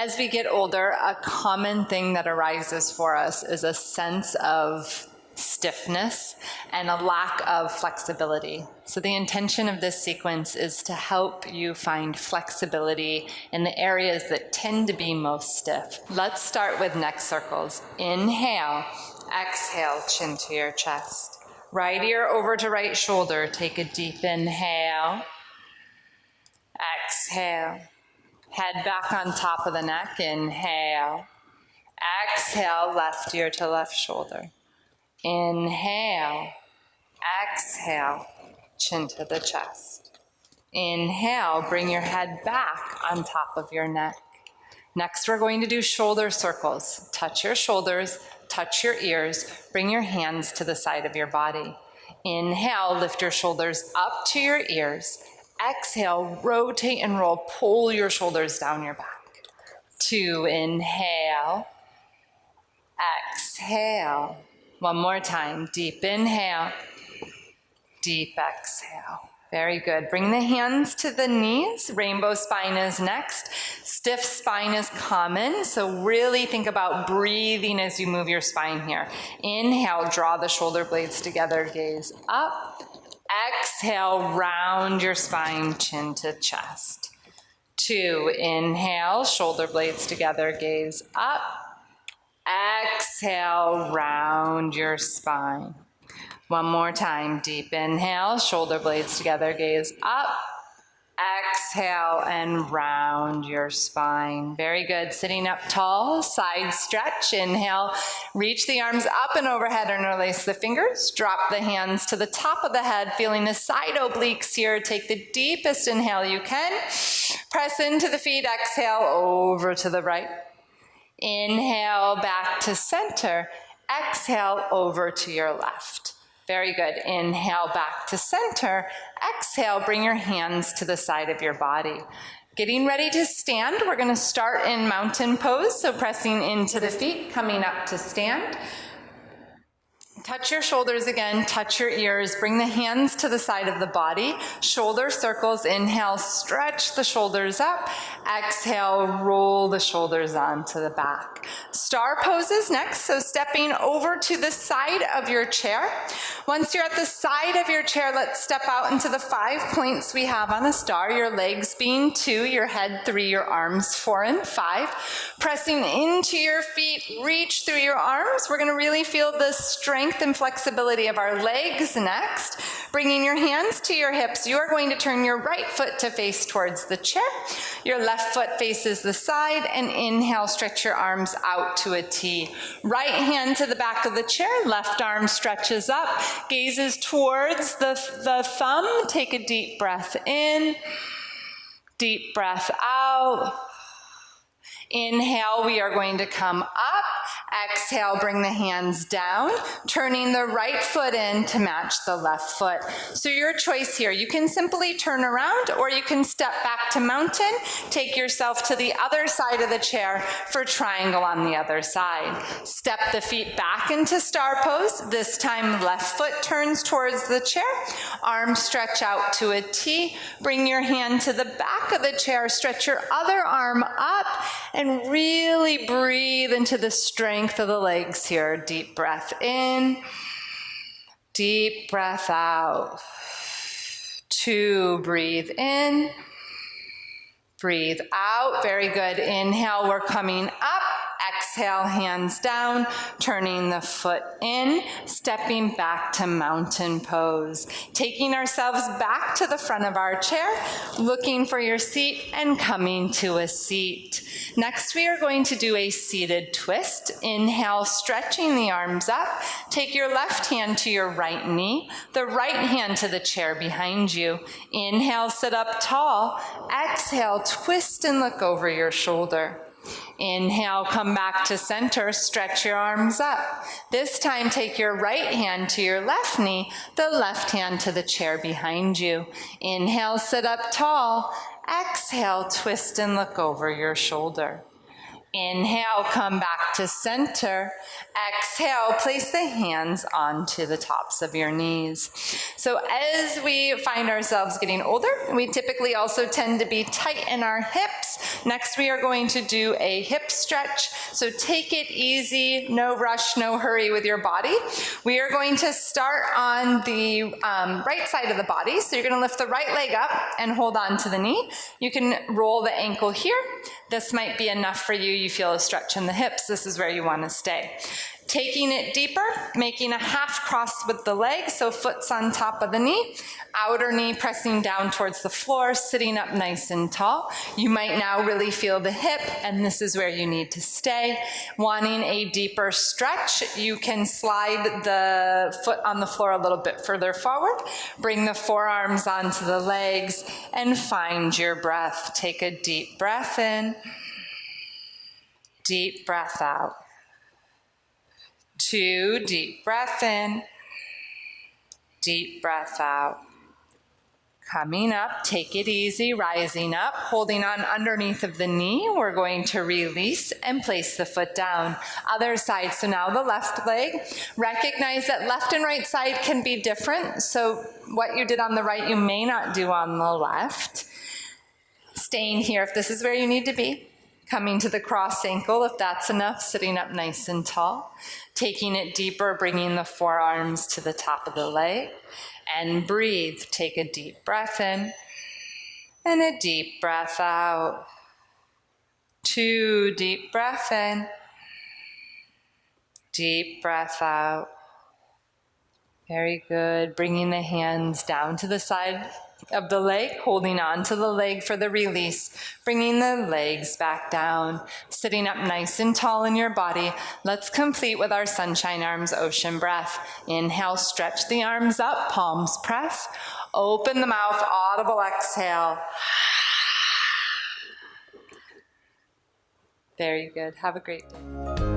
As we get older, a common thing that arises for us is a sense of stiffness and a lack of flexibility. So the intention of this sequence is to help you find flexibility in the areas that tend to be most stiff. Let's start with neck circles. Inhale, exhale, chin to your chest. Right ear over to right shoulder. Take a deep inhale. Exhale. Head back on top of the neck. Inhale. Exhale, left ear to left shoulder. Inhale. Exhale, chin to the chest. Inhale, bring your head back on top of your neck. Next, we're going to do shoulder circles. Touch your shoulders, touch your ears, bring your hands to the side of your body. Inhale, lift your shoulders up to your ears. Exhale, rotate and roll, pull your shoulders down your back. 2, inhale. Exhale. One more time, deep inhale, deep exhale. Very good. Bring the hands to the knees. Rainbow spine is next. Stiff spine is common, so really think about breathing as you move your spine here. Inhale, draw the shoulder blades together, gaze up. Exhale, round your spine, chin to chest. 2, inhale, shoulder blades together, gaze up. Exhale, round your spine. One more time, deep inhale, shoulder blades together, gaze up. Exhale and round your spine. Very good. Sitting up tall, side stretch. Inhale, reach the arms up and overhead, interlace the fingers. Drop the hands to the top of the head, feeling the side obliques here. Take the deepest inhale you can. Press into the feet, exhale over to the right. Inhale, back to center. Exhale, over to your left. Very good. Inhale, back to center. Exhale, bring your hands to the side of your body. Getting ready to stand. We're going to start in mountain pose. So pressing into the feet, coming up to stand. Touch your shoulders again, touch your ears, bring the hands to the side of the body, shoulder circles, inhale, stretch the shoulders up, exhale, roll the shoulders onto the back. Star poses next, so stepping over to the side of your chair. Once you're at the side of your chair, let's step out into the 5 points we have on the star, your legs being 2, your head 3, your arms 4 and 5. Pressing into your feet, reach through your arms. We're going to really feel the strength and flexibility of our legs next. Bringing your hands to your hips, you are going to turn your right foot to face towards the chair. Your left foot faces the side, and inhale, stretch your arms out to a T. Right hand to the back of the chair, left arm stretches up, gazes towards the thumb. Take a deep breath in, deep breath out. Inhale, we are going to come up. Exhale, bring the hands down, turning the right foot in to match the left foot. So your choice here, you can simply turn around or you can step back to mountain, take yourself to the other side of the chair for triangle on the other side. Step the feet back into star pose. This time left foot turns towards the chair, arms stretch out to a T. Bring your hand to the back of the chair, stretch your other arm up, and really breathe into the strength of the legs here. Deep breath in, deep breath out. 2, breathe in, breathe out. Very good. Inhale, we're coming up. Exhale, hands down, turning the foot in, stepping back to mountain pose. Taking ourselves back to the front of our chair, looking for your seat and coming to a seat. Next, we are going to do a seated twist. Inhale, stretching the arms up. Take your left hand to your right knee, the right hand to the chair behind you. Inhale, sit up tall. Exhale, twist and look over your shoulder. Inhale, come back to center, stretch your arms up. This time, take your right hand to your left knee, the left hand to the chair behind you. Inhale, sit up tall. Exhale, twist and look over your shoulder. Inhale, come back to center. Exhale, place the hands onto the tops of your knees. So as we find ourselves getting older, we typically also tend to be tight in our hips. Next, we are going to do a hip stretch. So take it easy, no rush, no hurry with your body. We are going to start on the right side of the body. So you're going to lift the right leg up and hold on to the knee. You can roll the ankle here. This might be enough for you. You feel a stretch in the hips. This is where you want to stay. Taking it deeper, making a half cross with the leg, so foot's on top of the knee, outer knee pressing down towards the floor, sitting up nice and tall. You might now really feel the hip, and this is where you need to stay. Wanting a deeper stretch, you can slide the foot on the floor a little bit further forward, bring the forearms onto the legs, and find your breath. Take a deep breath in, deep breath out. 2, deep breath in, deep breath out. Coming up, take it easy, rising up, holding on underneath of the knee. We're going to release and place the foot down. Other side, so now the left leg. Recognize that left and right side can be different, so what you did on the right, you may not do on the left. Staying here if this is where you need to be. Coming to the cross ankle, if that's enough, sitting up nice and tall. Taking it deeper, bringing the forearms to the top of the leg. And breathe. Take a deep breath in and a deep breath out. 2, deep breath in, deep breath out. Very good. Bringing the hands down to the side of the leg, holding on to the leg for the release, bringing the legs back down, sitting up nice and tall in your body. Let's complete with our sunshine arms, ocean breath. Inhale, stretch the arms up, palms press, open the mouth, audible exhale. Very good. Have a great day.